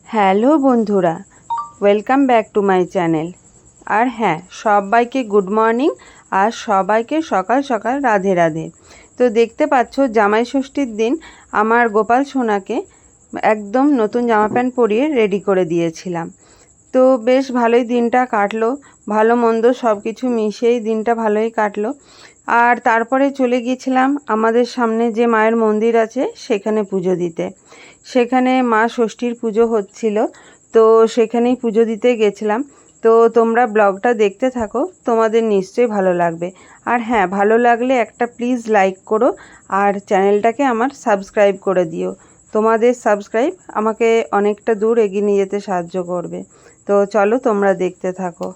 Hello বন্ধুরা, welcome back to my channel. আর হ্যাঁ, সবাইকে গুড মর্নিং আর সবাইকে সকাল সকাল রাধে রাধে। তো দেখতে পাচ্ছ জামাই ষষ্ঠীর দিন আমার গোপাল সোনাকে একদম নতুন জামা প্যান্ট পরিয়ে রেডি করে দিয়েছিলাম। তো বেশ ভালোই দিনটা কাটলো, ভালো মন্দ সব কিছু মিশিয়েই দিনটা ভালোই কাটলো। আর তারপরে চলে গিয়েছিলাম আমাদের সামনে যে মায়ের মন্দির আছে সেখানে পুজো দিতে। সেখানে মা ষষ্ঠীর পুজো হচ্ছিল, তো সেখানেই পুজো দিতে গেছিলাম। তো তোমরা ব্লগটা দেখতে থাকো, তোমাদের নিশ্চয়ই ভালো লাগবে। আর হ্যাঁ, ভালো লাগলে একটা প্লিজ লাইক করো আর চ্যানেলটাকে আমার সাবস্ক্রাইব করে দিও। তোমাদের সাবস্ক্রাইব আমাকে অনেকটা দূর এগিয়ে নিয়ে যেতে সাহায্য করবে। তো চলো তোমরা দেখতে থাকো।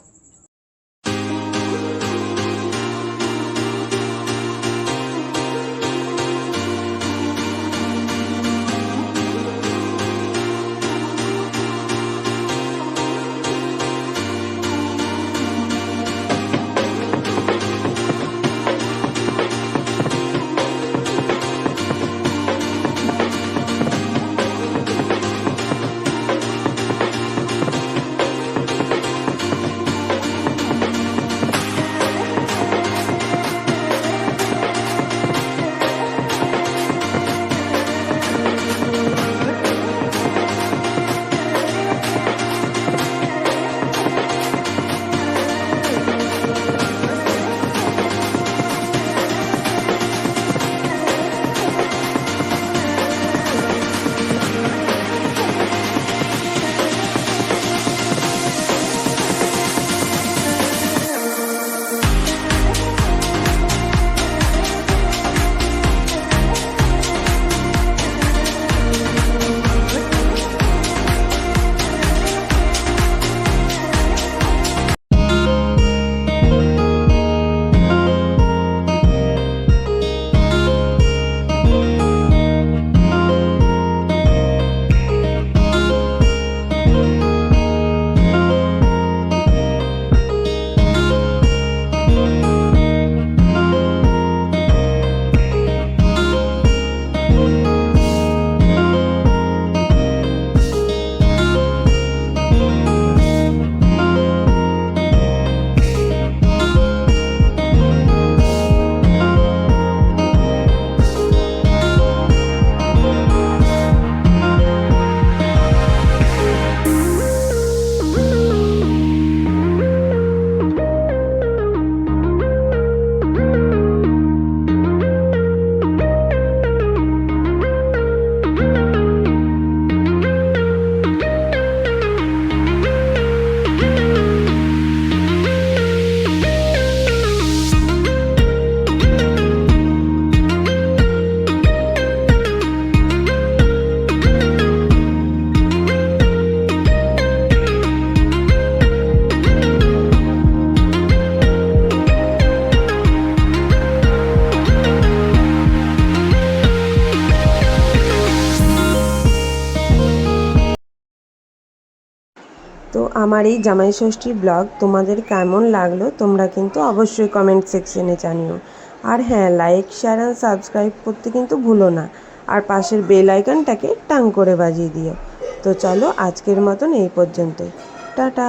তো আমার এই জামাই ষষ্ঠীর ব্লগ তোমাদের কেমন লাগলো তোমরা কিন্তু অবশ্যই কমেন্ট সেকশনে জানিও। আর হ্যাঁ, লাইক শেয়ার অ্যান্ড সাবস্ক্রাইব করতে কিন্তু ভুলো না। আর পাশের বেল আইকনটাকে টাং করে বাজিয়ে দিও। তো চলো আজকের মতন এই পর্যন্তই, টাটা।